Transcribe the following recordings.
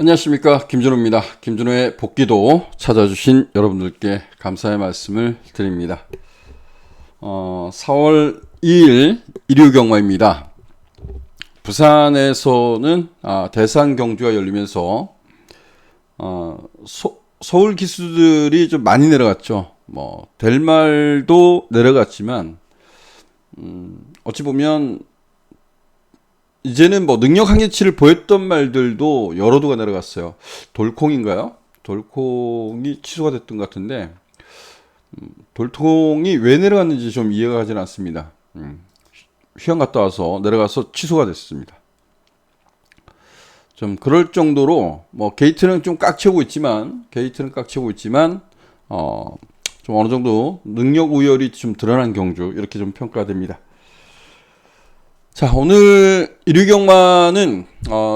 안녕하십니까, 김준호입니다. 김준호의 복귀도 찾아주신 여러분들께 감사의 말씀을 드립니다. 4월 2일 일요경마입니다. 부산에서는 대산 경주가 열리면서 서울 기수들이 좀 많이 내려갔죠. 델말도 내려갔지만 어찌 보면 이제는 능력 한계치를 보였던 말들도 여러 두가 내려갔어요. 돌콩인가요? 돌콩이 취소가 됐던 것 같은데 돌콩이 왜 내려갔는지 좀 이해가 가지는 않습니다. 휴양 갔다 와서 내려가서 취소가 됐습니다. 좀 그럴 정도로 게이트는 좀 깍채고 있지만 좀 어느 정도 능력 우열이 좀 드러난 경주 이렇게 좀 평가됩니다. 자, 오늘 일요경마는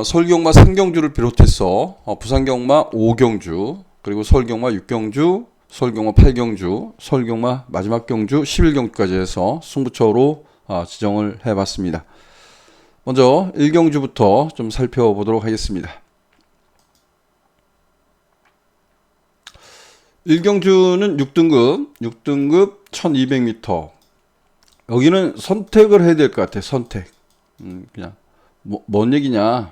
서울경마 3경주를 비롯해서 부산경마 5경주, 그리고 서울경마 6경주, 서울경마 8경주, 서울경마 마지막 경주 11경주까지 해서 승부처로 지정을 해봤습니다. 먼저 1경주부터 좀 살펴보도록 하겠습니다. 1경주는 6등급 1200m. 여기는 선택을 해야 될 것 같아. 선택. 그냥 뭔 얘기냐.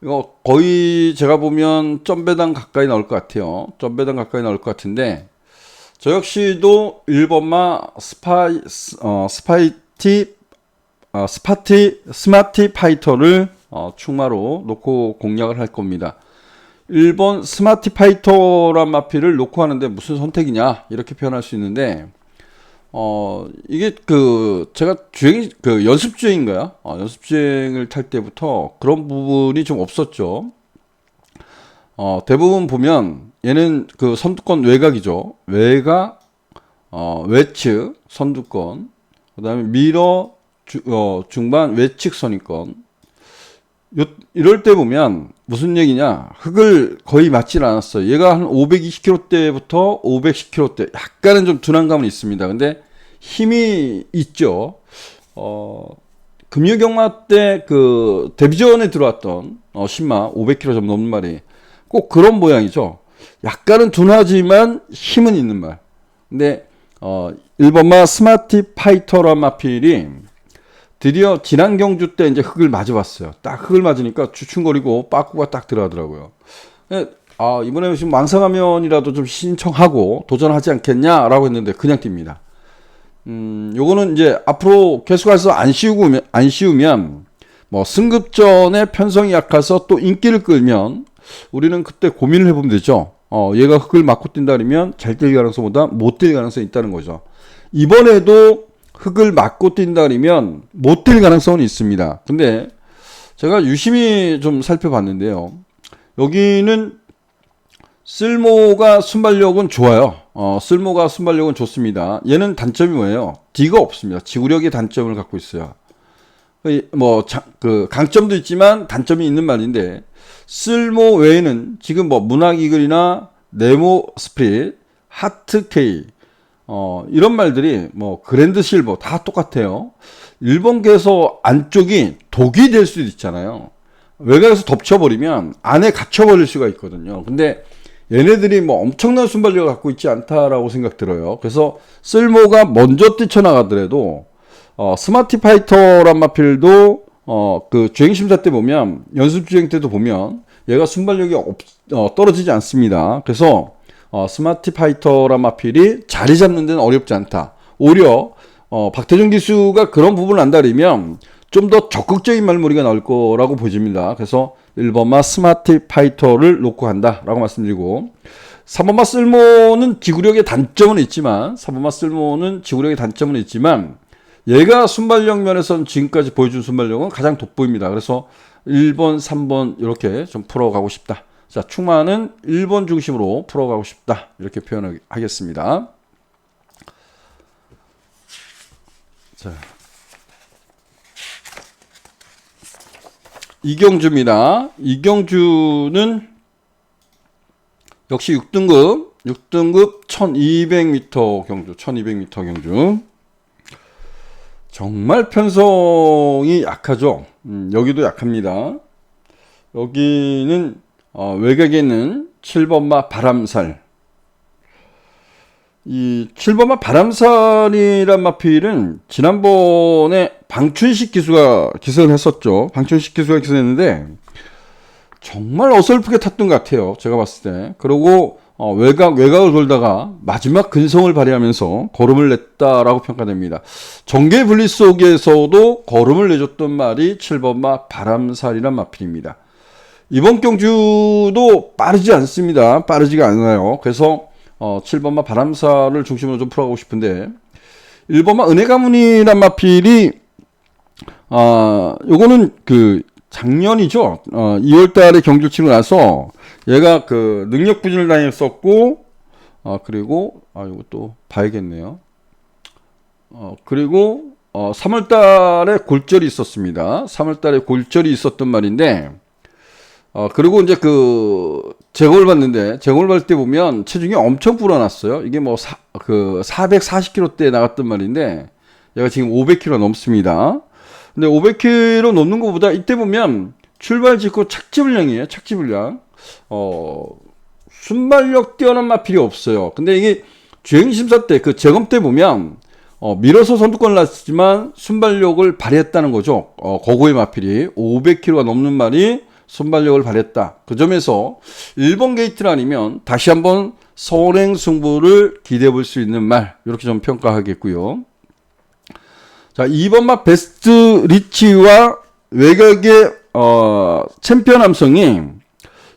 이거 거의 제가 보면 점배당 가까이 나올 것 같아요. 점배당 가까이 나올 것 같은데 저 역시도 1번마 스마티 파이터를 충마로 놓고 공략을 할 겁니다. 1번 스마티 파이터란 마피를 놓고 하는데 무슨 선택이냐 이렇게 표현할 수 있는데 이게 제가 연습 주행인가요? 연습 주행을 탈 때부터 그런 부분이 좀 없었죠. 대부분 보면 얘는 선두권 외곽이죠. 외곽, 외측, 선두권. 그 다음에 미러, 중반, 외측 선입권. 이럴 때 보면 무슨 얘기냐. 흙을 거의 맞질 않았어요. 얘가 한 520km대부터 510km대 약간은 좀 둔한 감은 있습니다. 근데 힘이 있죠. 금요경마 때 데뷔전에 들어왔던 신마 500km 좀 넘는 말이 꼭 그런 모양이죠. 약간은 둔하지만 힘은 있는 말. 근데 1번마 스마티 파이터란 마필이 드디어 지난 경주 때 이제 흙을 맞아봤어요. 딱 흙을 맞으니까 주춤거리고 빠꾸가 딱 들어가더라고요. 이번에 지금 왕성하면이라도 좀 신청하고 도전하지 않겠냐라고 했는데 그냥 뜁니다. 요거는 이제 앞으로 계속해서 안 씌우면 승급전에 편성이 약해서 또 인기를 끌면 우리는 그때 고민을 해보면 되죠. 얘가 흙을 맞고 뛴다 그러면 잘 뛸 가능성보다 못 뛸 가능성이 있다는 거죠. 이번에도 흙을 맞고 뛴다 그러면 못 뛸 가능성은 있습니다. 근데 제가 유심히 좀 살펴봤는데요. 여기는 쓸모가 순발력은 좋아요. 쓸모가 순발력은 좋습니다. 얘는 단점이 뭐예요? D가 없습니다. 지구력의 단점을 갖고 있어요. 강점도 있지만 단점이 있는 말인데 쓸모 외에는 지금 문학이글이나 네모 스프릿, 하트 K 이런 말들이 그랜드 실버 다 똑같아요. 일본계에서 안쪽이 독이 될 수도 있잖아요. 외곽에서 덮쳐버리면 안에 갇혀버릴 수가 있거든요. 근데 얘네들이 엄청난 순발력을 갖고 있지 않다라고 생각 들어요. 그래서 쓸모가 먼저 뛰쳐나가더라도 스마티 파이터란 마필도 주행심사 때 보면 연습 주행 때도 보면 얘가 순발력이 떨어지지 않습니다. 그래서 스마티 파이터란 마필이 자리 잡는 데는 어렵지 않다. 오히려 박태준 기수가 그런 부분을 안다리면 좀 더 적극적인 말머리가 나올 거라고 보집니다. 그래서 1번마 스마티 파이터를 놓고 간다라고 말씀드리고 3번마 쓸모는 지구력의 단점은 있지만 얘가 순발력 면에서는 지금까지 보여준 순발력은 가장 돋보입니다. 그래서 1번, 3번 이렇게 좀 풀어가고 싶다. 자, 충마는 1번 중심으로 풀어가고 싶다. 이렇게 표현하겠습니다. 자, 이경주입니다. 이경주는 역시 6등급 1200m 경주. 정말 편성이 약하죠. 여기도 약합니다. 여기는 외곽에 있는 7번마 바람살. 이 7번마 바람살이란 마필은 지난번에 방춘식 기수가 기선을 했었죠. 방춘식 기수가 기선했는데 정말 어설프게 탔던 것 같아요. 제가 봤을 때. 그리고 외곽을 돌다가 마지막 근성을 발휘하면서 걸음을 냈다라고 평가됩니다. 정계 분리 속에서도 걸음을 내줬던 말이 7번마 바람살이란 마필입니다. 이번 경주도 빠르지 않습니다. 빠르지가 않아요. 그래서 7번마 바람살을 중심으로 좀 풀어가고 싶은데 1번마 은혜가문이란 마필이 요거는 그 작년이죠. 2월달에 경주를 치고 나서 얘가 그 능력 부진을 당했었고 그리고 이것도 봐야겠네요. 그리고 3월달에 골절이 있었습니다. 3월달에 골절이 있었던 말인데 그리고 이제 그 제거를 받는데 제거를 받을 때 보면 체중이 엄청 불어났어요. 이게 뭐 440kg대 나갔던 말인데 얘가 지금 500kg 넘습니다. 근데 500kg 넘는 것보다 이때 보면 출발 직후 착지불량이에요. 착지불량. 순발력 뛰어난 마필이 없어요. 근데 이게 주행심사 때 그 점검 때 보면 밀어서 선두권을 났지만 순발력을 발휘했다는 거죠. 거고의 마필이 500kg가 넘는 말이 순발력을 발휘했다. 그 점에서 1번 게이트를 아니면 다시 한번 선행 승부를 기대해 볼 수 있는 말, 이렇게 좀 평가하겠고요. 자, 2번마 베스트 리치와 외곽의 챔피언 함성이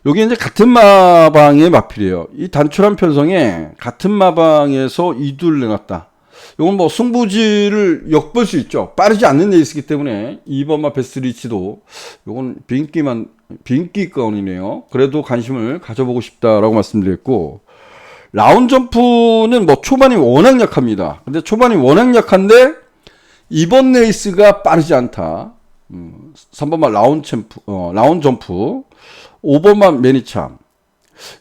여기 이제 같은 마방의 마필이에요. 이 단출한 편성에 같은 마방에서 2두를 내놨다. 이건 뭐 승부지를 엿볼 수 있죠. 빠르지 않는 레이스이기 때문에 2번마 베스트 리치도 이건 빈기권이네요. 그래도 관심을 가져보고 싶다라고 말씀드렸고, 라운 점프는 뭐 초반이 워낙 약합니다. 근데 초반이 워낙 약한데 이번 레이스가 빠르지 않다. 3번만 라운 점프, 5번만 매니참,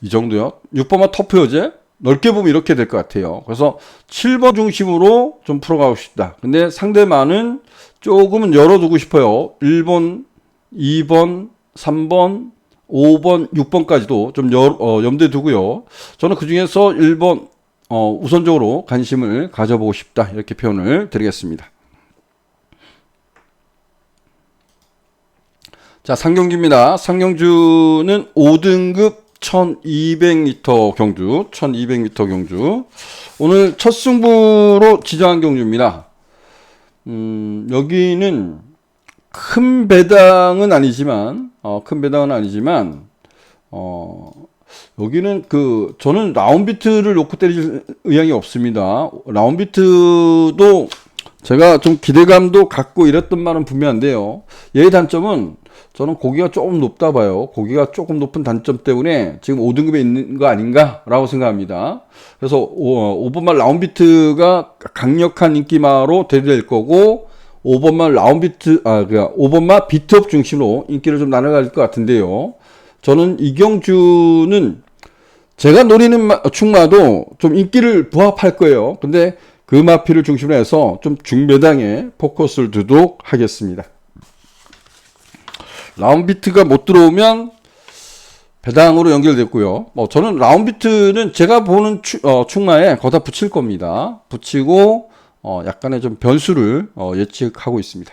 이 정도요. 6번만 터프 여제, 넓게 보면 이렇게 될 것 같아요. 그래서 7번 중심으로 좀 풀어가고 싶다. 근데 상대만은 조금은 열어두고 싶어요. 1번, 2번, 3번, 5번, 6번까지도 좀 염두에 두고요. 저는 그 중에서 1번, 우선적으로 관심을 가져보고 싶다. 이렇게 표현을 드리겠습니다. 자, 상경주입니다. 상경주는 5등급 1200m 경주, 1200m 경주. 오늘 첫 승부로 지정한 경주입니다. 여기는 큰 배당은 아니지만, 여기는 저는 라운비트를 놓고 때릴 의향이 없습니다. 라운비트도 제가 좀 기대감도 갖고 이랬던 말은 분명한데요. 얘의 단점은 저는 고기가 조금 높다 봐요. 고기가 조금 높은 단점 때문에 지금 5등급에 있는 거 아닌가라고 생각합니다. 그래서 5번말 라운비트가 강력한 인기마로 대두될 거고, 5번말 라운비트, 그러니까 5번말 비트업 중심으로 인기를 좀 나눠갈 것 같은데요. 저는 이 경주는 제가 노리는 충마도 좀 인기를 부합할 거예요. 근데 그 마필을 중심으로 해서 좀 중배당에 포커스를 두도록 하겠습니다. 라운비트가 못 들어오면 배당으로 연결됐고요. 저는 라운비트는 제가 보는 충마에 거기다 붙일 겁니다. 붙이고 약간의 좀 변수를 예측하고 있습니다.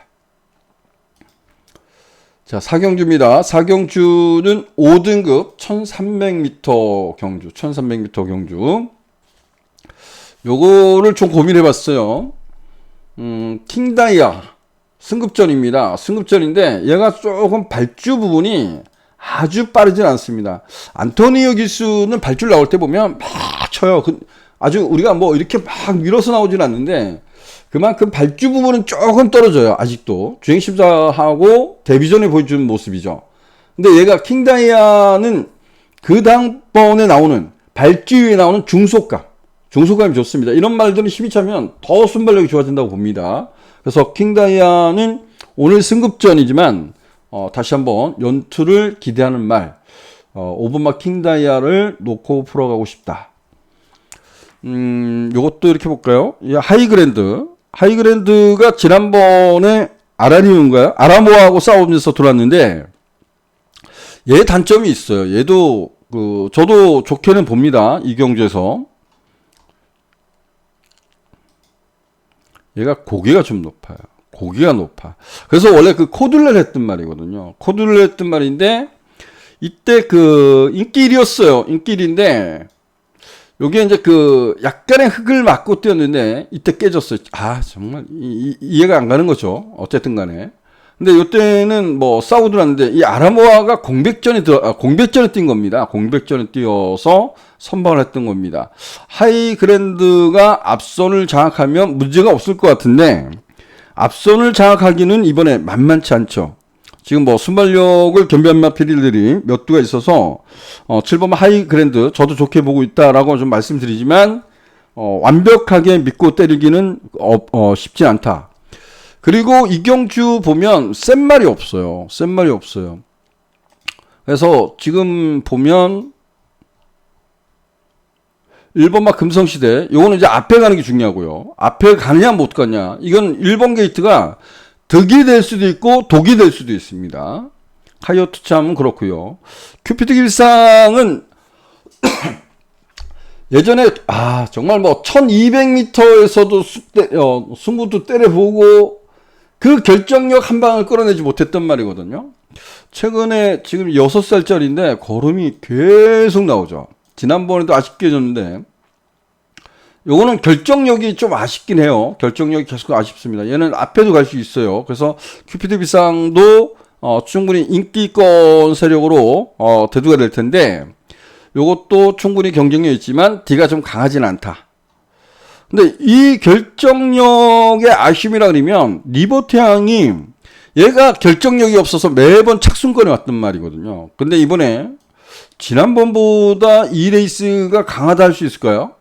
자, 사경주입니다. 사경주는 5등급 1300m 경주, 1300m 경주. 요거를 좀 고민해 봤어요. 킹다이아 승급전입니다. 승급전인데 얘가 조금 발주 부분이 아주 빠르진 않습니다. 안토니오 기수는 발주 나올 때 보면 막 쳐요. 아주 우리가 뭐 이렇게 막 밀어서 나오진 않는데 그만큼 발주 부분은 조금 떨어져요. 아직도 주행심사하고 데뷔전에 보여주는 모습이죠. 근데 얘가 킹다이아는 그 다음번에 나오는 발주에 나오는 중속감이 좋습니다. 이런 말들은 힘이 차면 더 순발력이 좋아진다고 봅니다. 그래서 킹다이아는 오늘 승급전이지만 다시 한번 연투를 기대하는 말, 5번마 킹다이아를 놓고 풀어가고 싶다. 요것도 이렇게 볼까요? 하이그랜드가 지난번에 아라모아하고 싸우면서 들어왔는데 얘 단점이 있어요. 얘도 저도 좋게는 봅니다. 이 경주에서 얘가 고기가 좀 높아요. 고기가 높아. 그래서 원래 그 코둘레를 했던 말이거든요. 코둘레를 했던 말인데 이때 인기일이었어요. 인기일인데 요게 이제 약간의 흙을 맞고 뛰었는데 이때 깨졌어요. 아, 정말 이해가 안 가는 거죠. 어쨌든 간에. 근데 요때는 뭐 싸우더라는데 이 아라모아가 공백전에 뛴 겁니다. 공백전에 뛰어서 선방을 했던 겁니다. 하이그랜드가 앞선을 장악하면 문제가 없을 것 같은데 앞선을 장악하기는 이번에 만만치 않죠. 지금 뭐 순발력을 겸비한 마필들이 몇 두가 있어서 7번 하이그랜드 저도 좋게 보고 있다라고 좀 말씀드리지만 완벽하게 믿고 때리기는 쉽지 않다. 그리고 이경주 보면 센 말이 없어요. 센 말이 없어요. 그래서 지금 보면 1번마 금성시대 요거는 이제 앞에 가는 게 중요하고요. 앞에 가느냐 못 가냐 이건 1번 게이트가 득이 될 수도 있고 독이 될 수도 있습니다. 하이어 투참은 그렇고요. 큐피드 길상은 예전에 정말 뭐 1200m에서도 승부도 때려보고 그 결정력 한 방을 끌어내지 못했단 말이거든요. 최근에 지금 6살짜리인데 걸음이 계속 나오죠. 지난번에도 아쉽게 졌는데 요거는 결정력이 좀 아쉽긴 해요. 결정력이 계속 아쉽습니다. 얘는 앞에도 갈 수 있어요. 그래서 큐피드 비상도 충분히 인기권 세력으로 대두가 될 텐데 요것도 충분히 경쟁력이 있지만 D가 좀 강하진 않다. 근데 이 결정력의 아쉬움이라 그러면 리버태양이 얘가 결정력이 없어서 매번 착순권에 왔단 말이거든요. 근데 이번에 지난번보다 이 레이스가 강하다 할 수 있을까요?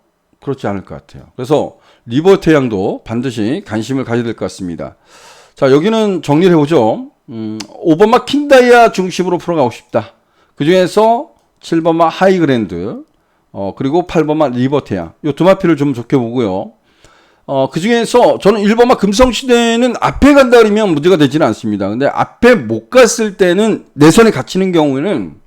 그렇지 않을 것 같아요. 그래서 리버태양도 반드시 관심을 가져야 될 것 같습니다. 자, 여기는 정리를 해보죠. 5번마 킹다이아 중심으로 풀어가고 싶다. 그 중에서 7번마 하이그랜드, 그리고 8번마 리버태양. 요 두 마피를 좀 좋게 보고요. 그 중에서 저는 1번마 금성시대는 앞에 간다 그러면 문제가 되지는 않습니다. 근데 앞에 못 갔을 때는 내 손에 갇히는 경우에는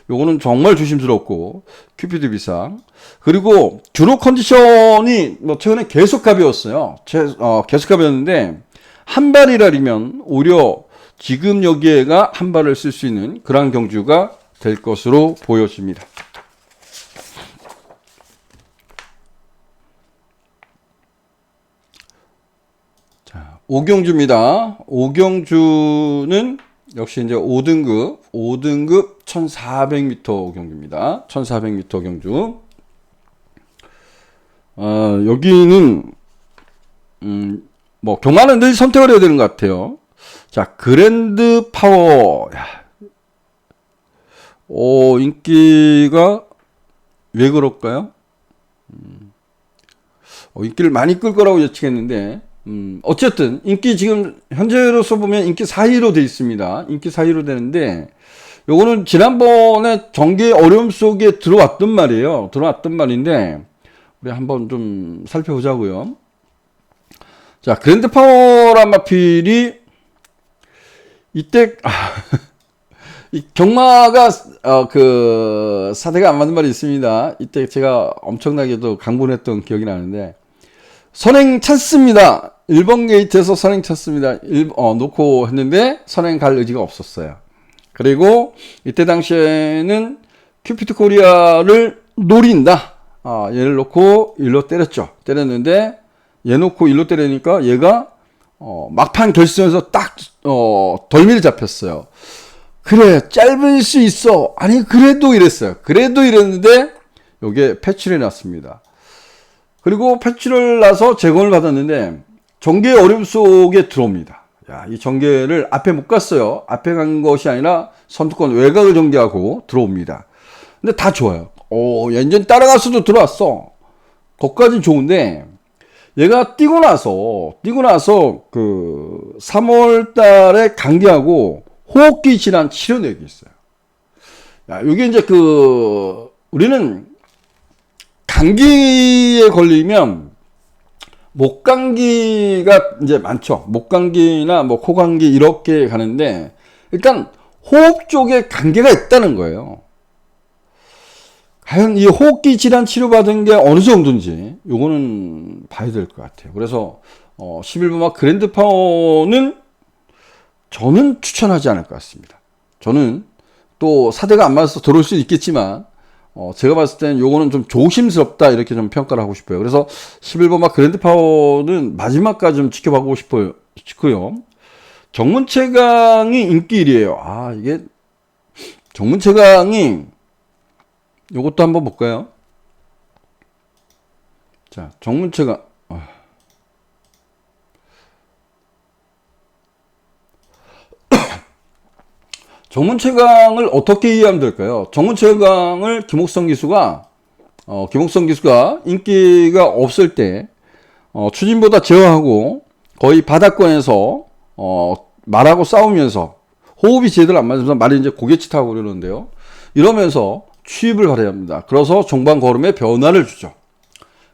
요거는 정말 조심스럽고 큐피드 비상. 그리고 주로 컨디션이 뭐 최근에 계속 가벼웠어요. 계속 가벼웠는데 한 발이라면 오히려 지금 여기에가 한 발을 쓸 수 있는 그런 경주가 될 것으로 보여집니다. 자, 5경주입니다. 5경주는 역시 이제 5등급 1400m 경주입니다. 1400m 경주. 여기는 뭐 경마는 늘 선택을 해야 되는 것 같아요. 자, 그랜드 파워. 인기가 왜 그럴까요? 인기를 많이 끌 거라고 예측했는데 어쨌든 인기 지금 현재로서 보면 인기 4위로 돼 있습니다. 인기 4위로 되는데 요거는 지난번에 전개 어려움 속에 들어왔던 말이에요. 들어왔던 말인데 우리 한번 좀 살펴보자고요. 자, 그랜드 파워란 마필이 이때 이 경마가 사대가 안 맞는 말이 있습니다. 이때 제가 엄청나게도 강분했던 기억이 나는데 선행 찼습니다. 1번 게이트에서 선행 찼습니다. 놓고 했는데 선행 갈 의지가 없었어요. 그리고 이때 당시에는 큐피드 코리아를 노린다. 얘를 놓고 일로 때렸죠. 때렸는데 얘 놓고 일로 때리니까 얘가 막판 결승에서 딱 덜미를 잡혔어요. 그래, 짧을 수 있어. 아니, 그래도 이랬어요. 그래도 이랬는데 요게 패치를 해놨습니다. 그리고 패치를 나서 제공을 받았는데 전개의 어려움 속에 들어옵니다. 야, 이 전개를 앞에 못 갔어요. 앞에 간 것이 아니라 선두권 외곽을 전개하고 들어옵니다. 근데 다 좋아요. 완전 따라가서도 들어왔어. 거기까지는 좋은데 얘가 뛰고 나서 3월 달에 감기하고 호흡기 질환 치료내기 있어요. 야, 이게 이제 우리는 감기에 걸리면 목감기가 이제 많죠. 목감기나 뭐 코감기 이렇게 가는데 일단 호흡 쪽에 관계가 있다는 거예요. 과연 이 호흡기 질환 치료받은 게 어느 정도인지 요거는 봐야 될 것 같아요. 그래서 11번마 그랜드 파워는 저는 추천하지 않을 것 같습니다. 저는 또 사대가 안 맞아서 들어올 수도 있겠지만 제가 봤을 때는 요거는 좀 조심스럽다 이렇게 좀 평가를 하고 싶어요. 그래서 11번마 그랜드 파워는 마지막까지 좀 지켜보고 싶고요. 정문 최강이 인기 1위에요. 이게 정문 최강이 요것도 한번 볼까요? 자, 정문 최강 정문 최강을 어떻게 이해하면 될까요? 정문 최강을 김옥성 기수가 인기가 없을 때 추진보다 제어하고 거의 바닥권에서 말하고 싸우면서 호흡이 제대로 안 맞으면서 말이 이제 고개짓하고 그러는데요. 이러면서 취입을 발휘합니다. 그래서 종반 걸음에 변화를 주죠.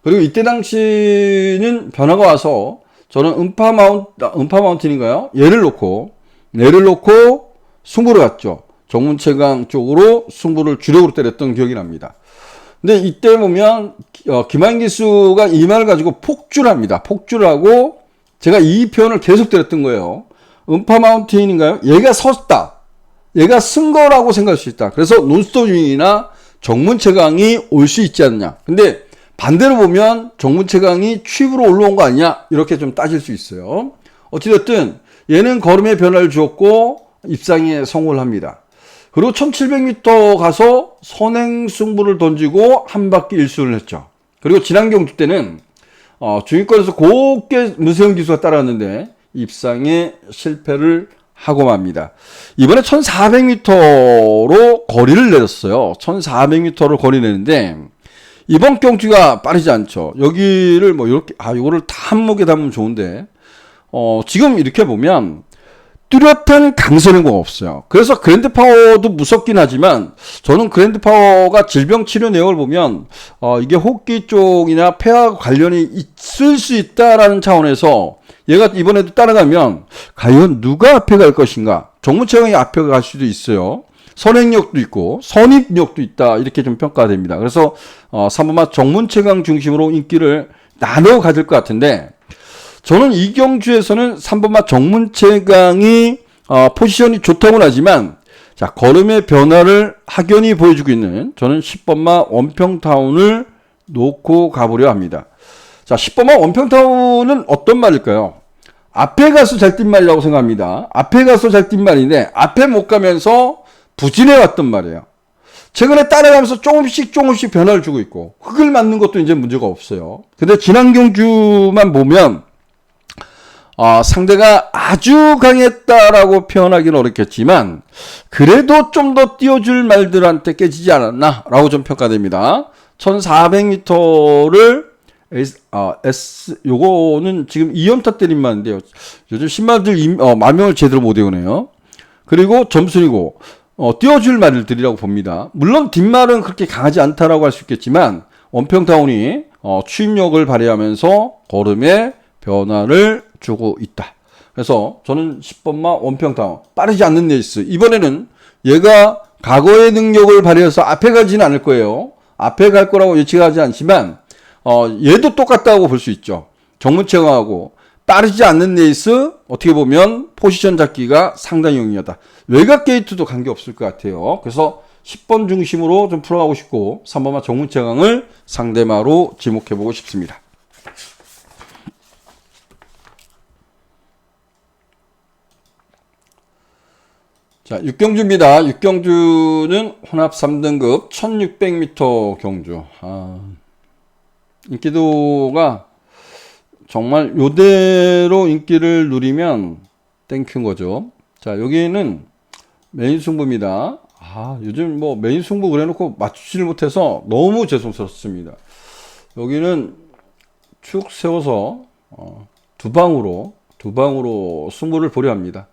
그리고 이때 당시는 변화가 와서 저는 음파 마운틴인가요? 얘를 놓고 승부를 갔죠. 정문 최강 쪽으로 승부를 주력으로 때렸던 기억이 납니다. 근데 이때 보면 김한 기수가 이 말을 가지고 폭주를 합니다. 폭주를 하고 제가 이 표현을 계속 때렸던 거예요. 음파 마운틴인가요? 얘가 섰다. 얘가 쓴 거라고 생각할 수 있다. 그래서 논스톱 유인이나 정문 최강이 올 수 있지 않냐. 근데 반대로 보면 정문 최강이 취입으로 올라온 거 아니냐. 이렇게 좀 따질 수 있어요. 어찌됐든 얘는 걸음의 변화를 주었고 입상에 성공을 합니다. 그리고 1700m 가서 선행 승부를 던지고 한 바퀴 1순을 했죠. 그리고 지난 경주 때는 중위권에서 곱게 문세영 기수가 따라왔는데 입상에 실패를 하고 맙니다. 이번에 1400m로 거리를 내렸어요. 1400m로 거리 내는데 이번 경주가 빠르지 않죠. 여기를 뭐 이렇게 요거를 다 한목에 담으면 좋은데 지금 이렇게 보면 뚜렷한 강선행고가 없어요. 그래서 그랜드 파워도 무섭긴 하지만 저는 그랜드 파워가 질병 치료 내용을 보면 이게 호흡기 쪽이나 폐와 관련이 있을 수 있다라는 차원에서 얘가 이번에도 따라가면 과연 누가 앞에 갈 것인가? 정문 최강이 앞에 갈 수도 있어요. 선행력도 있고 선입력도 있다 이렇게 좀 평가됩니다. 그래서 3번마 정문 최강 중심으로 인기를 나눠 가질 것 같은데 저는 이 경주에서는 3번마 정문 최강이 포지션이 좋다고는 하지만 자 걸음의 변화를 확연히 보여주고 있는 저는 10번마 원평타운을 놓고 가보려 합니다. 자 10번마 원평타운은 어떤 말일까요? 앞에 가서 잘 뛴 말이라고 생각합니다. 앞에 가서 잘 뛴 말인데 앞에 못 가면서 부진해 왔던 말이에요. 최근에 따라가면서 조금씩 변화를 주고 있고 흙을 맞는 것도 이제 문제가 없어요. 근데 지난 경주만 보면 상대가 아주 강했다라고 표현하기는 어렵겠지만 그래도 좀 더 띄워줄 말들한테 깨지지 않았나 라고 좀 평가됩니다. 1400m를 요거는 지금 2연타 때린 말인데요. 요즘 신마들 만명을 제대로 못 외우네요. 그리고 점순이고 띄워줄 말들이라고 봅니다. 물론 뒷말은 그렇게 강하지 않다라고 할 수 있겠지만 원평타운이 추임력을 발휘하면서 걸음에 변화를 주고 있다. 그래서 저는 10번마 원평타운 빠르지 않는 레이스 이번에는 얘가 과거의 능력을 발휘해서 앞에 가지는 않을 거예요. 앞에 갈 거라고 예측하지 않지만 얘도 똑같다고 볼 수 있죠. 정문 최강하고 빠르지 않는 레이스 어떻게 보면 포지션 잡기가 상당히 용이하다. 외곽 게이트도 관계없을 것 같아요. 그래서 10번 중심으로 좀 풀어가고 싶고 3번마 정문 최강을 상대마로 지목해보고 싶습니다. 자, 6경주입니다. 6경주는 혼합 3등급 1600m 경주. 인기도가 정말 요대로 인기를 누리면 땡큐인 거죠. 자, 여기는 메인 승부입니다. 요즘 뭐 메인 승부 그래놓고 맞추지를 못해서 너무 죄송스럽습니다. 여기는 축 세워서 두 방으로 승부를 보려 합니다.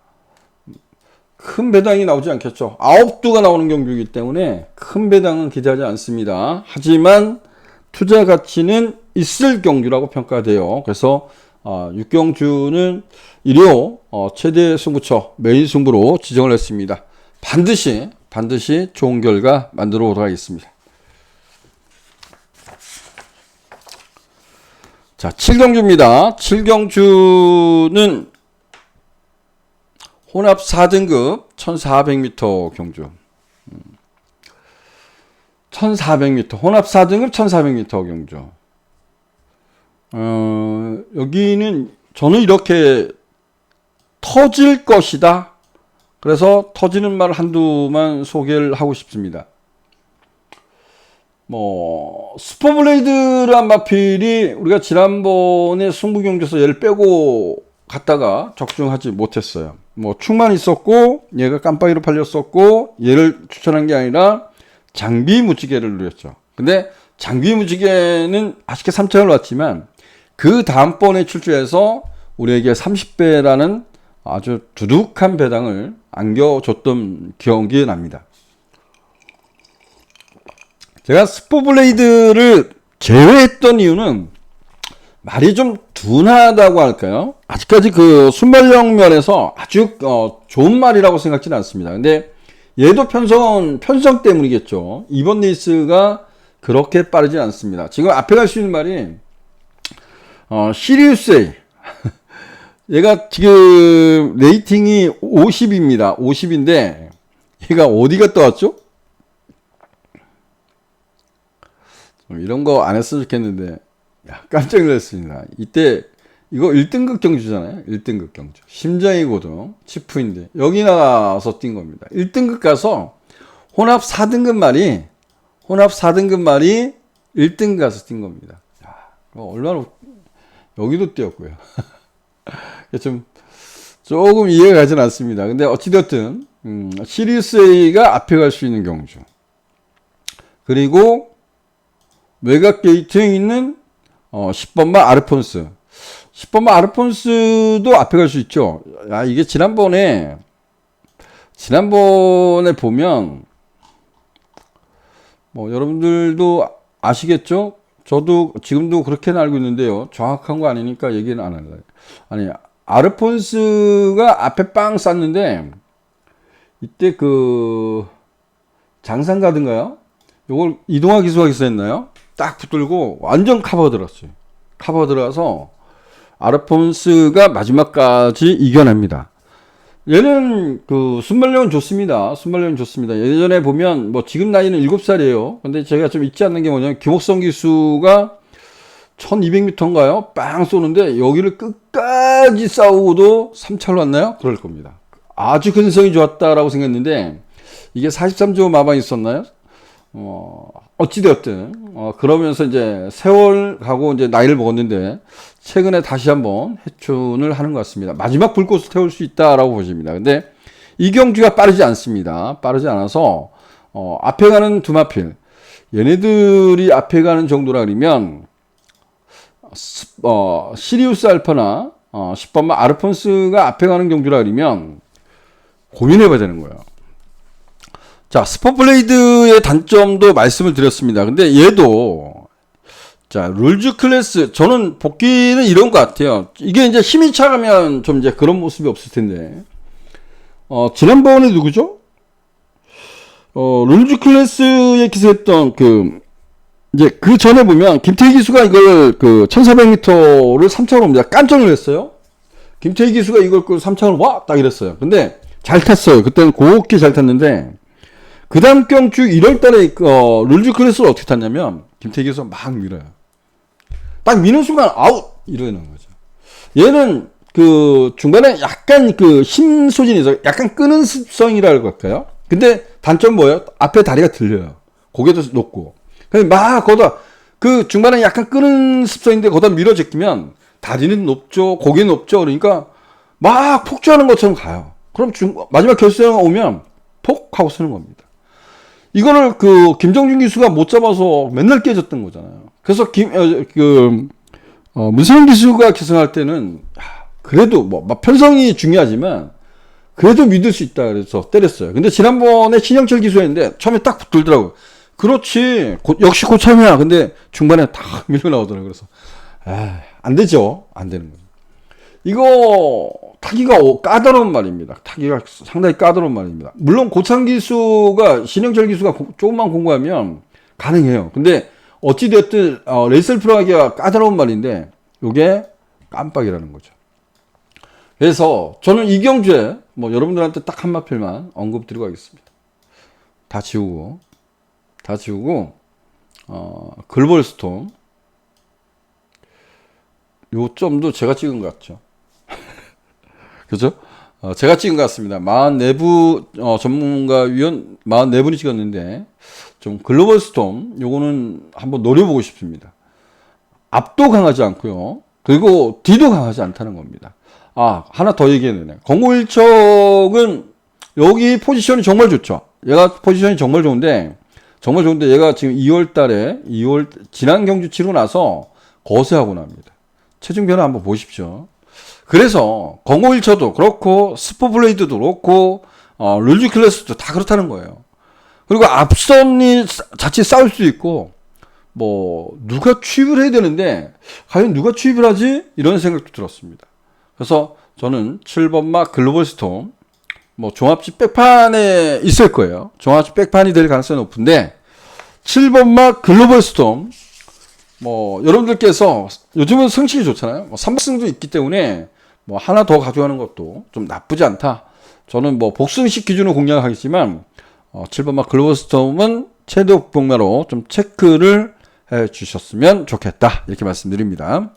큰 배당이 나오지 않겠죠. 9두가 나오는 경주이기 때문에 큰 배당은 기대하지 않습니다. 하지만 투자 가치는 있을 경주라고 평가돼요. 그래서 6경주는 1호 최대 승부처 메인 승부로 지정을 했습니다. 반드시 좋은 결과 만들어 오도록 하겠습니다. 자, 7경주입니다. 7경주는 혼합 4등급 1400m 경주. 1400m. 혼합 4등급 1400m 경주. 여기는 저는 이렇게 터질 것이다. 그래서 터지는 말 한두만 소개를 하고 싶습니다. 슈퍼블레이드란 마필이 우리가 지난번에 승부경주에서 얘를 빼고 갔다가 적중하지 못했어요. 축만 있었고 얘가 깜빡이로 팔렸었고 얘를 추천한 게 아니라 장비 무지개를 누렸죠. 근데 장비 무지개는 아쉽게 3차를 놨지만 그 다음번에 출주해서 우리에게 30배라는 아주 두둑한 배당을 안겨줬던 기억이 납니다. 제가 스포블레이드를 제외했던 이유는 말이 좀 둔하다고 할까요? 아직까지 그 순발력 면에서 아주 좋은 말이라고 생각지는 않습니다. 근데 얘도 편성 때문이겠죠. 이번 레이스가 그렇게 빠르지 않습니다. 지금 앞에 갈 수 있는 말이 시리우스 A 얘가 지금 레이팅이 50입니다. 50인데 얘가 어디 갔다 왔죠? 이런 거 안 했으면 좋겠는데 깜짝 놀랐습니다. 이때 이거 1등급 경주잖아요. 1등급 경주. 심장이 고등 치프인데 여기 나가서 뛴 겁니다. 1등급 가서 혼합 4등급 말이 1등급 가서 뛴 겁니다. 얼마나 여기도 뛰었고요. 조금 이해가 가진 않습니다. 근데 어찌되었든 시리우스 A가 앞에 갈 수 있는 경주. 그리고 외곽 게이트에 있는 10번마 아르폰스. 10번마 아르폰스도 앞에 갈 수 있죠. 이게 지난번에 보면 여러분들도 아시겠죠? 저도 지금도 그렇게는 알고 있는데요. 정확한 거 아니니까 얘기는 안 할래요. 아니, 아르폰스가 앞에 빵 쌌는데 이때 그 장상가든가요? 요걸 이동화 기수가 기수했나요? 딱 붙들고 완전 카버 들었어요. 카버 들어가서 아르폰스가 마지막까지 이겨냅니다. 얘는 그 순발력은 좋습니다. 예전에 보면 지금 나이는 7살이에요. 근데 제가 좀 잊지 않는 게 뭐냐면 김옥성 기수가 1200m인가요? 빵 쏘는데 여기를 끝까지 싸우고도 3차로 왔나요? 그럴 겁니다. 아주 근성이 좋았다라고 생각했는데 이게 43조 마방이 있었나요? 어찌되었든 그러면서 이제 세월 가고 이제 나이를 먹었는데 최근에 다시 한번 해춘을 하는 것 같습니다. 마지막 불꽃을 태울 수 있다라고 보십니다. 근데 이 경주가 빠르지 않습니다. 빠르지 않아서 앞에 가는 두 마필 얘네들이 앞에 가는 정도라 그러면 시리우스 알파나 10번마 아르폰스가 앞에 가는 경주라 그러면 고민해봐야 되는 거예요. 자, 스포블레이드의 단점도 말씀을 드렸습니다. 근데 얘도 자, 룰즈 클래스 저는 복귀는 이런 것 같아요. 이게 이제 힘이 차가면 좀 이제 그런 모습이 없을 텐데 지난번에 누구죠? 룰즈 클래스에 기사했던 이제 그 전에 보면 김태희 기수가 이걸 1400m를 3차로 옵니다. 깜짝 놀랐어요. 김태희 기수가 이걸 3차로 와! 딱 이랬어요. 근데 잘 탔어요. 그때는 곱게 잘 탔는데 그 다음 경주 1월달에 룰즈 클래스를 어떻게 탔냐면 김태희 기수가 막 밀어요. 딱 미는 순간 아웃! 이러는 거죠. 얘는 중간에 약간 힘 소진이 있어. 약간 끄는 습성이라고 할까요? 근데 단점 뭐예요? 앞에 다리가 들려요. 고개도 높고. 근데 막 거기다 중간에 약간 끄는 습성인데 거기다 밀어 제끼면 다리는 높죠. 고개는 높죠. 그러니까 막 폭주하는 것처럼 가요. 그럼 마지막 결승에 오면 폭 하고 쓰는 겁니다. 이거를 김정준 기수가 못 잡아서 맨날 깨졌던 거잖아요. 그래서 문세영 기수가 결승할 때는 그래도 편성이 중요하지만 그래도 믿을 수 있다 그래서 때렸어요. 근데 지난번에 신영철 기수했는데 처음에 딱 붙들더라고요. 그렇지. 역시 고참이야. 근데 중반에 딱 밀려 나오더라고요. 그래서 안 되죠. 안 되는 거예요. 이거 타기가 까다로운 말입니다. 타기가 상당히 까다로운 말입니다. 물론 고창 기수가, 신영철 기수가 조금만 공부하면 가능해요. 근데 어찌됐든 레이셀 프로하기가 까다로운 말인데 요게 깜빡이라는 거죠. 그래서 저는 이경주에 뭐 여러분들한테 딱 한 마필만 언급드리고 가겠습니다. 다 지우고 글로벌 스톰 요 점도 제가 찍은 것 같죠. 그죠? 제가 찍은 것 같습니다. 44부 전문가위원 44분이 찍었는데 좀 글로벌 스톰 요거는 한번 노려보고 싶습니다. 앞도 강하지 않고요. 그리고 뒤도 강하지 않다는 겁니다. 하나 더 얘기했네. 051척은 여기 포지션이 정말 좋죠. 얘가 포지션이 정말 좋은데 얘가 지금 2월 지난 경주 치르고 나서 거세하고 납니다. 체중 변화 한번 보십시오. 그래서 051처도 그렇고 스포블레이드도 그렇고 룰즈 클래스도 다 그렇다는 거예요. 그리고 앞선이 자칫 싸울 수도 있고 뭐 누가 취입을 해야 되는데 과연 누가 취입을 하지? 이런 생각도 들었습니다. 그래서 저는 7번마 글로벌 스톰 뭐 종합지 백판에 있을 거예요. 종합지 백판이 될 가능성이 높은데 7번마 글로벌 스톰 뭐 여러분들께서 요즘은 승식이 좋잖아요. 뭐 3승도 있기 때문에 뭐 하나 더 가져가는 것도 좀 나쁘지 않다. 저는 뭐 복승식 기준으로 공략하겠지만 7번마 글로벌 스톰은 최대 복마로 좀 체크를 해 주셨으면 좋겠다. 이렇게 말씀드립니다.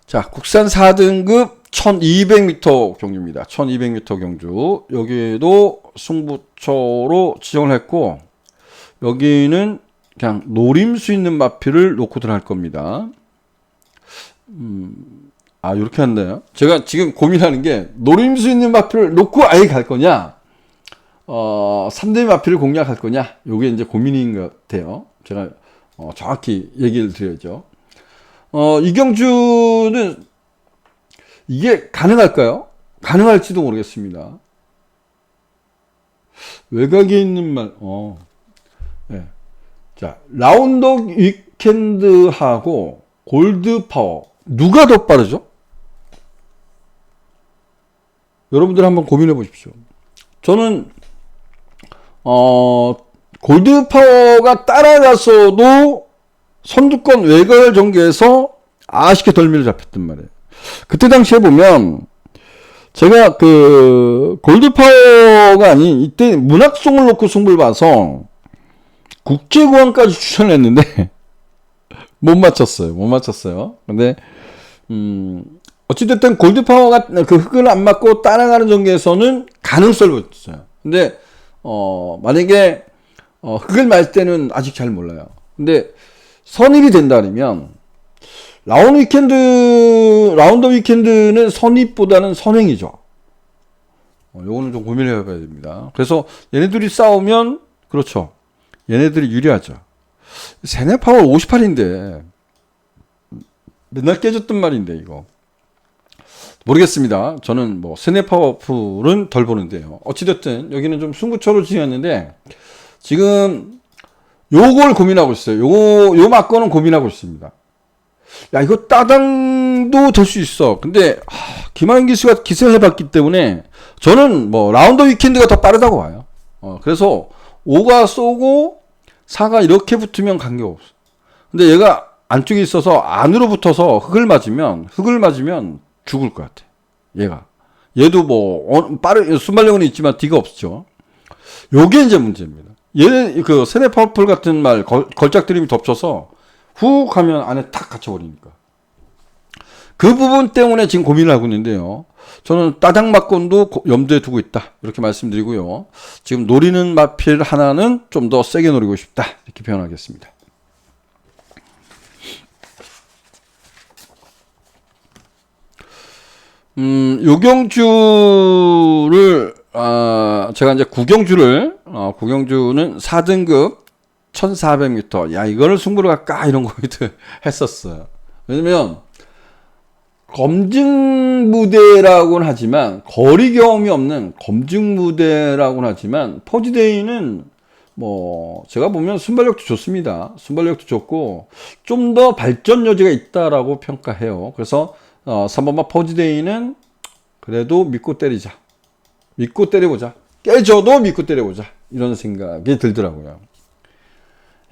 자, 국산 4등급 1200m 경주입니다. 1200m 경주. 여기도 승부처로 지정을 했고 여기는 그냥 노림수 있는 마필을 놓고 들어갈 겁니다. 이렇게 한다요. 제가 지금 고민하는 게 노림수 있는 마필을 놓고 아예 갈 거냐, 3대 마필을 공략할 거냐, 요게 이제 고민인 것 같아요. 제가 정확히 얘기를 드려야죠. 이경주는 이게 가능할까요? 가능할지도 모르겠습니다. 외곽에 있는 말, 네. 자, 라운드 위켄드하고 골드 파워 누가 더 빠르죠? 여러분들 한번 고민해 보십시오. 저는 골드 파워가 따라가서도 선두권 외곽을 전개해서 아쉽게 덜미를 잡혔단 말이에요. 그때 당시에 보면 제가 골드 파워가 아닌 이때 문학송을 놓고 승부를 봐서 국제구항까지 추천을 했는데 못 맞췄어요. 근데 어찌됐든 골드 파워가 그 흙을 안 맞고 따라가는 전개에서는 가능성을 보였어요. 근데 만약에 흙을 맞을 때는 아직 잘 몰라요. 근데 선입이 된다면 라운드 위켄드는 선입보다는 선행이죠. 요거는 좀 고민을 해봐야 됩니다. 그래서 얘네들이 싸우면 그렇죠. 얘네들이 유리하죠. 세네파워 58인데 맨날 깨졌던 말인데 이거 모르겠습니다. 저는 뭐 세네파워풀은 덜 보는데요. 어찌됐든 여기는 좀 승부처로 지었는데 지금 요걸 고민하고 있어요. 요 막건은 고민하고 있습니다. 야, 이거 따당도 될 수 있어. 근데 김하윤 기수가 기세를 해봤기 때문에 저는 뭐 라운드 위켄드가 더 빠르다고 봐요. 그래서 5가 쏘고 4가 이렇게 붙으면 관계없어. 근데 얘가 안쪽에 있어서 안으로 붙어서 흙을 맞으면 죽을 것 같아. 얘도 뭐 순발력은 있지만 뒤가 없죠. 요게 이제 문제입니다. 얘 세네 파워풀 같은 말 걸작 드림이 덮쳐서 훅 하면 안에 탁 갇혀버리니까. 그 부분 때문에 지금 고민을 하고 있는데요. 저는 따당 막건도 염두에 두고 있다. 이렇게 말씀드리고요. 지금 노리는 마필 하나는 좀 더 세게 노리고 싶다. 이렇게 표현하겠습니다. 요경주를, 제가 이제 구경주는 4등급 1400m. 야, 이거를 승부를 갈까? 이런 거기도 했었어요. 왜냐면, 검증 무대라고는 하지만, 거리 경험이 없는 검증 무대라고는 하지만, 퍼지데이는 뭐, 제가 보면 순발력도 좋습니다. 순발력도 좋고, 좀 더 발전 여지가 있다라고 평가해요. 그래서, 3번마 포지데이는 그래도 믿고 때리자. 믿고 때려보자. 깨져도 믿고 때려보자. 이런 생각이 들더라고요.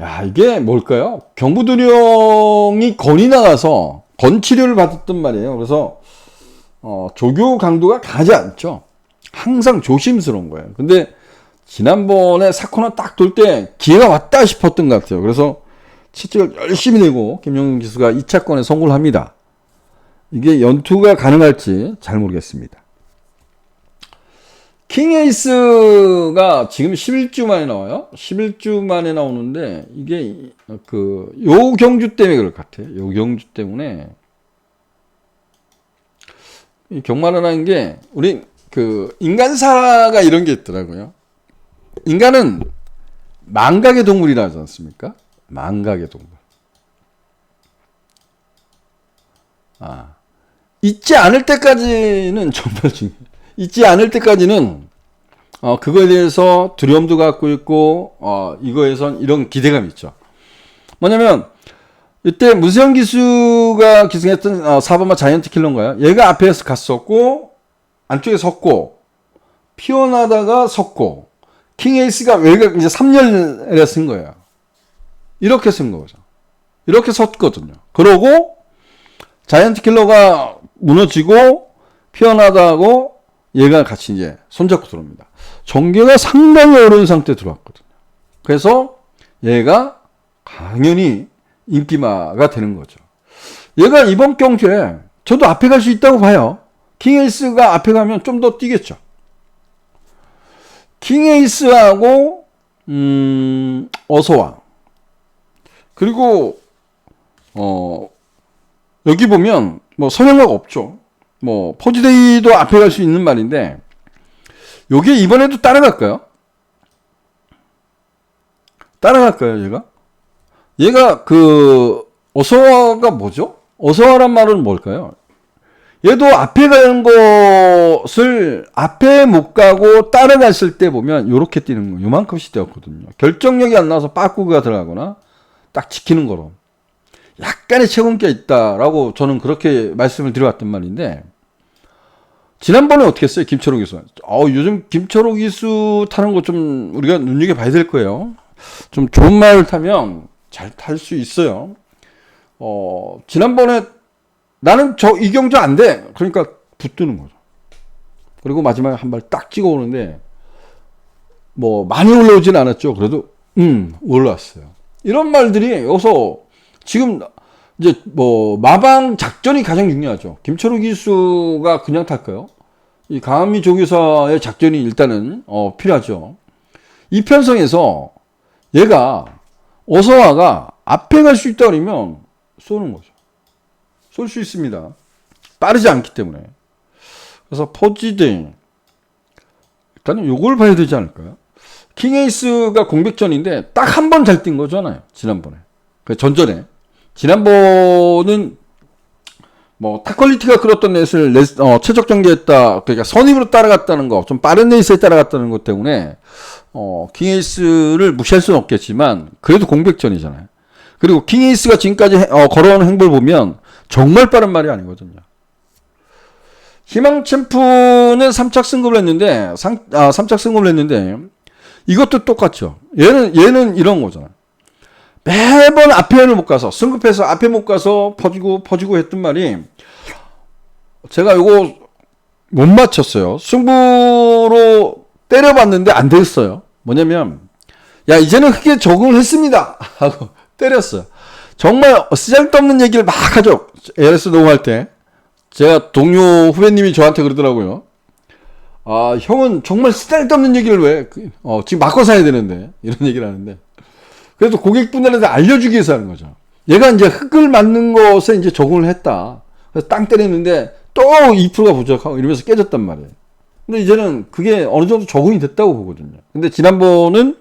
야, 이게 뭘까요? 경부두령이 건이 나가서 건치료를 받았단 말이에요. 그래서 조교 강도가 가지 않죠. 항상 조심스러운 거예요. 근데 지난번에 사코나 딱 돌 때 기회가 왔다 싶었던 것 같아요. 그래서 채찍을 열심히 내고 김영준 기수가 2차권에 성공을 합니다. 이게 연투가 가능할지 잘 모르겠습니다. 킹에이스가 지금 11주 만에 나와요. 11주 만에 나오는데 이게 요 경주 때문에 그럴 것 같아요. 요 경주 때문에 이 경마라는 게 우리 인간사가 이런 게 있더라고요. 인간은 망각의 동물이라 하지 않습니까? 망각의 동물. 잊지 않을 때까지는 정말 중요해요. 잊지 않을 때까지는 그거에 대해서 두려움도 갖고 있고 이거에선 이런 기대감이 있죠. 뭐냐면 이때 문세영 기수가 기승했던 4번마 자이언트 킬러인가요? 얘가 앞에서 갔었고 안쪽에 섰고 피어나다가 섰고 킹에이스가 외곽 이제 3열에 쓴 거예요. 이렇게 쓴 거죠. 이렇게 섰거든요. 그러고 자이언트 킬러가 무너지고 피어나다고 얘가 같이 이제 손잡고 들어옵니다. 전개가 상당히 어려운 상태에 들어왔거든요. 그래서 얘가 당연히 인기마가 되는 거죠. 얘가 이번 경주에 저도 앞에 갈 수 있다고 봐요. 킹에이스가 앞에 가면 좀 더 뛰겠죠. 킹에이스하고 어서와 그리고 여기 보면 뭐 선행각 없죠. 뭐 포지데이도 앞에 갈 수 있는 말인데 요게 이번에도 따라갈까요? 따라갈까요, 얘가 어서와가 뭐죠? 어서와란 말은 뭘까요? 얘도 앞에 가는 것을 앞에 못 가고 따라갔을 때 보면 요렇게 뛰는 거 요만큼씩 뛰었거든요. 결정력이 안 나와서 빠꾸가 들어가거나 딱 지키는 거로 약간의 체온기가 있다라고 저는 그렇게 말씀을 드려왔던 말인데 지난번에 어떻게 했어요? 김철호 기수. 요즘 김철호 기수 타는 거 좀 우리가 눈여겨봐야 될 거예요. 좀 좋은 말을 타면 잘 탈 수 있어요. 지난번에 나는 이 경주 안 돼. 그러니까 붙드는 거죠. 그리고 마지막에 한 발 딱 찍어 오는데 뭐 많이 올라오진 않았죠. 그래도 올라왔어요. 이런 말들이 여기서 지금 이제 뭐 마방 작전이 가장 중요하죠. 김철우 기수가 그냥 탈까요? 이 강한미 조교사의 작전이 일단은 필요하죠. 이 편성에서 얘가 어서와가 앞에 갈 수 있다 그러면 쏘는 거죠. 쏠 수 있습니다. 빠르지 않기 때문에. 그래서 포지데이 일단은 요걸 봐야 되지 않을까요? 킹에이스가 공백전인데 딱 한 번 잘 뛴 거잖아요. 지난번에. 전전에. 지난번은 뭐 탑퀄리티가 끌었던 넷을 최적 정지했다. 그러니까 선입으로 따라갔다는 거, 좀 빠른 레이스에 따라갔다는 것 때문에 킹에이스를 무시할 수는 없겠지만 그래도 공백전이잖아요. 그리고 킹에이스가 지금까지 걸어오는 행보를 보면 정말 빠른 말이 아니거든요. 희망 챔프는 3착 승급을 했는데 3착 승급을 했는데 이것도 똑같죠. 얘는 이런 거잖아요. 매번 앞에를 못 가서 승급해서 앞에 못 가서 퍼지고 했던 말이 제가 이거 못 맞췄어요. 승부로 때려봤는데 안 됐어요. 뭐냐면 야 이제는 크게 적응을 했습니다 하고 때렸어요. 정말 쓰잘데없는 얘기를 막 하죠. LS 녹음할 때 제가 동료 후배님이 저한테 그러더라고요. 형은 정말 쓰잘데없는 얘기를 왜 지금 바꿔 사야 되는데 이런 얘기를 하는데 그래도 고객분들한테 알려주기 위해서 하는 거죠. 얘가 이제 흙을 맞는 것에 이제 적응을 했다. 그래서 땅 때리는데 또 2%가 부족하고 이러면서 깨졌단 말이에요. 근데 이제는 그게 어느 정도 적응이 됐다고 보거든요. 근데 지난번은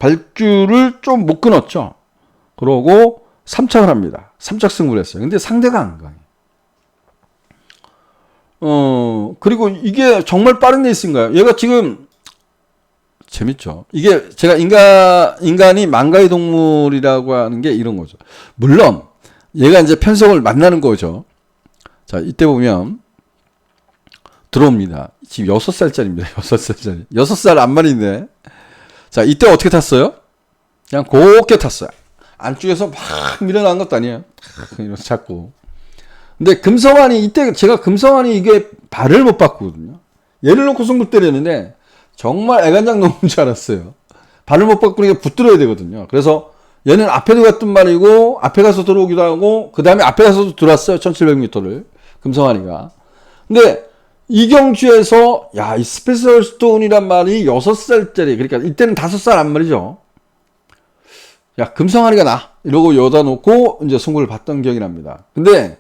발주를 좀 못 끊었죠. 그러고 3착을 합니다. 3착 승부를 했어요. 근데 상대가 안 강해. 그리고 이게 정말 빠른 레이스인가요? 얘가 지금 재밌죠. 이게 제가 인간이 망가의 동물이라고 하는 게 이런 거죠. 물론 얘가 이제 편성을 만나는 거죠. 자, 이때 보면 들어옵니다. 지금 6살짜리입니다. 6살짜리. 6살 안말인데. 자, 이때 어떻게 탔어요? 그냥 곱게 탔어요. 안쪽에서 막 밀어나간 것도 아니에요. 이러면서 잡고. 근데 금성환이, 이때 제가 금성환이 이게 발을 못 바꾸거든요. 얘를 놓고 승부 때렸는데 정말 애간장 놓은 줄 알았어요. 발을 못 바꾸니까 붙들어야 되거든요. 그래서 얘는 앞에도 갔던 말이고 앞에 가서 들어오기도 하고 그 다음에 앞에 가서도 들어왔어요. 1700m를 금성환이가. 근데 이경주에서 야, 이 스페셜 스톤이란 말이 6살짜리, 그러니까 이때는 5살 안 말이죠. 야, 금성환이가 나 이러고 여다 놓고 이제 승부를 봤던 기억이 납니다. 근데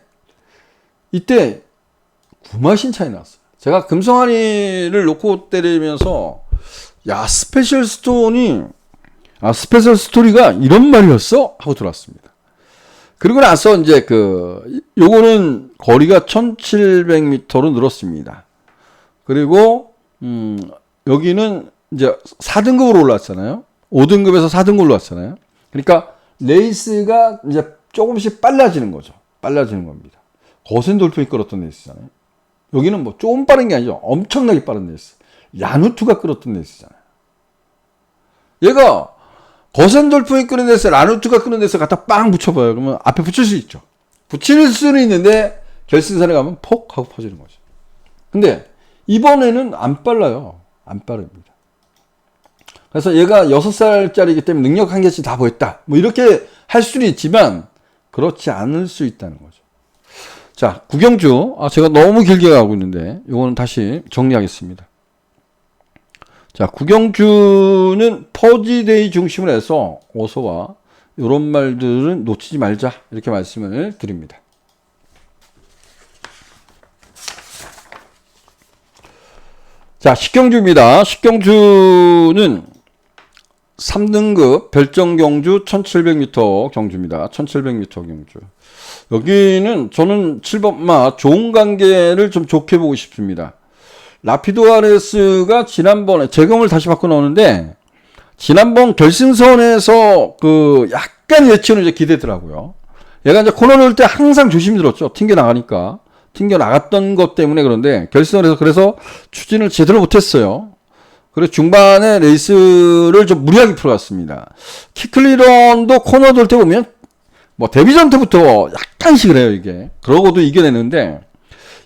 이때 구마신 차이 났어요. 제가 금성환이를 놓고 때리면서 야, 스페셜 스톤이 스페셜 스토리가 이런 말이었어? 하고 들어왔습니다. 그리고 나서 이제 요거는 거리가 1700m로 늘었습니다. 그리고, 여기는 이제 4등급으로 올라왔잖아요. 5등급에서 4등급으로 올라왔잖아요. 그러니까 레이스가 이제 조금씩 빨라지는 거죠. 빨라지는 겁니다. 거센 돌풍이 끌었던 레이스잖아요. 여기는 뭐 조금 빠른 게 아니죠. 엄청나게 빠른 레이스. 야누트가 끌었던 레이스잖아요. 얘가 거센 돌풍이 끄는 데서 라누트가 끄는 데서 갖다 빵 붙여봐요. 그러면 앞에 붙일 수 있죠. 붙일 수는 있는데 결승선에 가면 폭 하고 퍼지는 거죠. 근데 이번에는 안 빨라요. 안 빠릅니다. 그래서 얘가 6살짜리이기 때문에 능력 한 개씩 다 보였다. 뭐 이렇게 할 수는 있지만 그렇지 않을 수 있다는 거죠. 자, 구경주. 제가 너무 길게 가고 있는데 이거는 다시 정리하겠습니다. 자, 구경주는 퍼지데이 중심으로 해서 어서와 이런 말들은 놓치지 말자 이렇게 말씀을 드립니다. 자, 식경주입니다. 식경주는 3등급 별정경주 1700m 경주입니다. 1700m 경주. 여기는 저는 7번마 좋은 관계를 좀 좋게 보고 싶습니다. 라피도아레스가 지난번에 재검을 다시 바꿔 나오는데 지난번 결승선에서 약간 예측은 이제 기대더라고요. 얘가 이제 코너 넣을 때 항상 조심히 들었죠. 튕겨 나가니까. 튕겨 나갔던 것 때문에. 그런데 결승선에서 그래서 추진을 제대로 못했어요. 그래서 중반에 레이스를 좀 무리하게 풀어갔습니다. 키클리런도 코너 돌 때 보면 뭐 데뷔전 때부터 약간씩 그래요, 이게. 그러고도 이겨내는데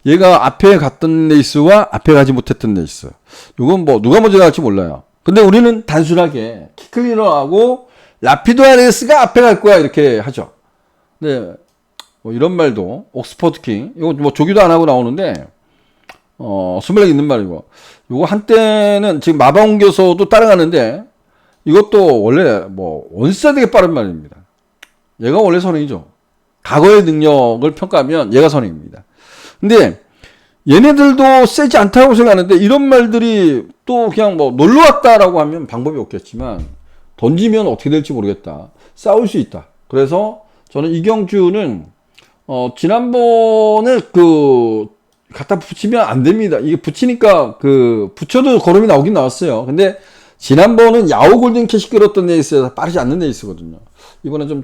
얘가 앞에 갔던 레이스와 앞에 가지 못했던 레이스. 이건 뭐 누가 먼저 갈지 몰라요. 근데 우리는 단순하게 키클리너하고 라피도아레스가 앞에 갈 거야 이렇게 하죠. 네, 뭐 이런 말도 옥스퍼드 킹 이거 뭐 조기도 안 하고 나오는데 스물렉 있는 말이고. 이거 한때는 지금 마방 교서도 따라가는데 이것도 원래 뭐 원사되게 빠른 말입니다. 얘가 원래 선행이죠. 과거의 능력을 평가하면 얘가 선행입니다. 근데 얘네들도 세지 않다고 생각하는데 이런 말들이 또 그냥 뭐 놀러 왔다라고 하면 방법이 없겠지만 던지면 어떻게 될지 모르겠다. 싸울 수 있다. 그래서 저는 이경주는 지난번에 갖다 붙이면 안 됩니다. 이게 붙이니까 붙여도 걸음이 나오긴 나왔어요. 근데 지난번은 야후 골든캣이 끌었던 레이스에서 빠르지 않는 레이스거든요. 이번에 좀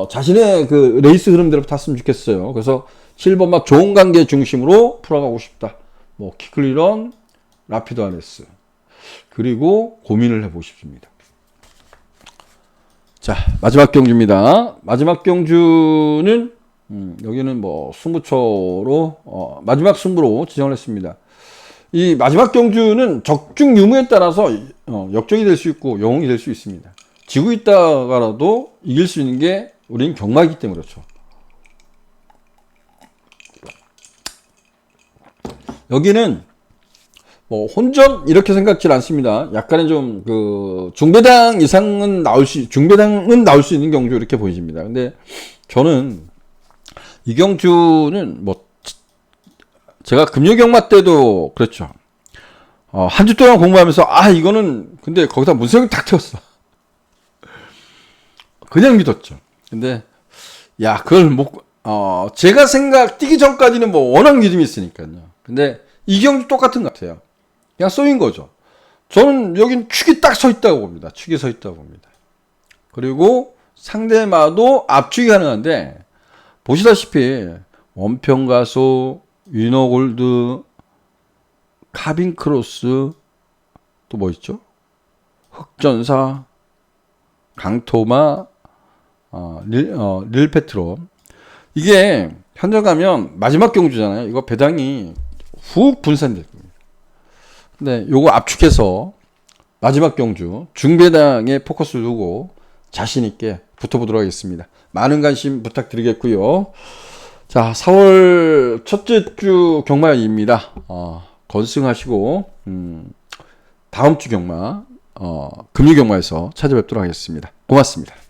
자신의 레이스 흐름대로 탔으면 좋겠어요. 그래서 7번마 좋은 관계 중심으로 풀어가고 싶다. 뭐 키클리런, 라피도아레스 그리고 고민을 해보고 싶습니다. 자, 마지막 경주입니다. 마지막 경주는 여기는 뭐 승부처로 마지막 승부로 지정을 했습니다. 이 마지막 경주는 적중 유무에 따라서 역적이 될 수 있고 영웅이 될 수 있습니다. 지고 있다가라도 이길 수 있는 게 우리는 경마이기 때문에 그렇죠. 여기는 뭐 혼전 이렇게 생각지 않습니다. 약간의 좀 중배당 이상은 중배당은 나올 수 있는 경주 이렇게 보여집니다. 근데 저는 이 경주는 뭐 제가 금요경마 때도 그랬죠. 한 주 동안 공부하면서 이거는 근데 거기다 문세영이 탁 튀었어. 그냥 믿었죠. 근데 그걸 제가 뛰기 전까지는 뭐 워낙 믿음이 있으니까요. 근데 이 경주 똑같은 것 같아요. 그냥 쏘인 거죠. 저는 여긴 축이 딱 서 있다고 봅니다. 축이 서 있다고 봅니다. 그리고 상대마도 압축이 가능한데 보시다시피 원평가소, 위너골드, 카빈크로스, 또 뭐 있죠? 흑전사, 강토마, 릴페트로. 이게 현재 가면 마지막 경주잖아요. 이거 배당이 훅 분산될 겁니다. 근데 요거 압축해서 마지막 경주 중배당에 포커스를 두고 자신 있게 붙어보도록 하겠습니다. 많은 관심 부탁드리겠고요. 자, 4월 첫째 주 경마입니다. 건승하시고 다음 주 경마 금요 경마에서 찾아뵙도록 하겠습니다. 고맙습니다.